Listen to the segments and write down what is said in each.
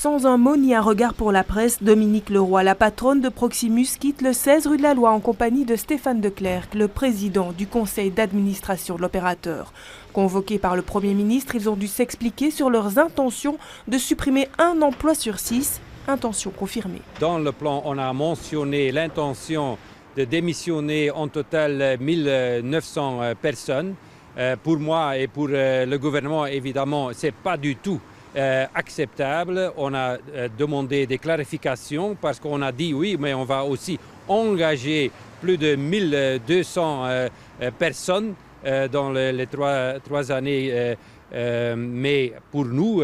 Sans un mot ni un regard pour la presse, Dominique Leroy, la patronne de Proximus, quitte le 16 rue de la Loi en compagnie de Stéphane Declercq, le président du conseil d'administration de l'opérateur. Convoqués par le Premier ministre, ils ont dû s'expliquer sur leurs intentions de supprimer un emploi sur 6, intention confirmée. Dans le plan, on a mentionné l'intention de démissionner en total 1900 personnes. Pour moi et pour le gouvernement, évidemment, ce n'est pas du tout acceptable. On a demandé des clarifications parce qu'on a dit oui, mais on va aussi engager plus de 1200 personnes dans les trois années. Mais pour nous,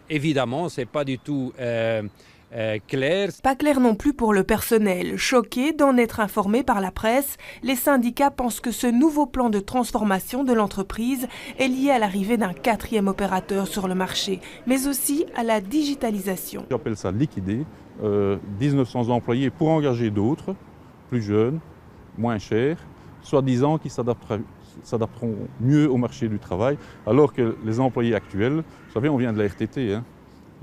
évidemment, ce n'est pas du tout clair. Pas clair non plus pour le personnel. Choqués d'en être informés par la presse, les syndicats pensent que ce nouveau plan de transformation de l'entreprise est lié à l'arrivée d'un 4e opérateur sur le marché, mais aussi à la digitalisation. J'appelle ça liquider 1900 employés pour engager d'autres, plus jeunes, moins chers, soi-disant qui s'adapteront mieux au marché du travail, alors que les employés actuels, vous savez, on vient de la RTT, hein.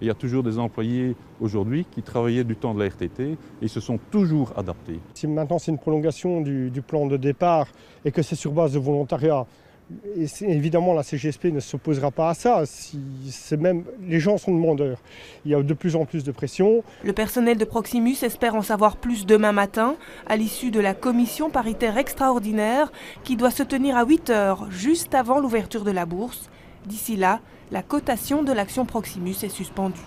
Il y a toujours des employés aujourd'hui qui travaillaient du temps de la RTT et ils se sont toujours adaptés. Si maintenant c'est une prolongation du plan de départ et que c'est sur base de volontariat, et évidemment la CGSP ne s'opposera pas à ça. Les gens sont demandeurs. Il y a de plus en plus de pression. Le personnel de Proximus espère en savoir plus demain matin à l'issue de la commission paritaire extraordinaire qui doit se tenir à 8 h, juste avant l'ouverture de la bourse. D'ici là, la cotation de l'action Proximus est suspendue.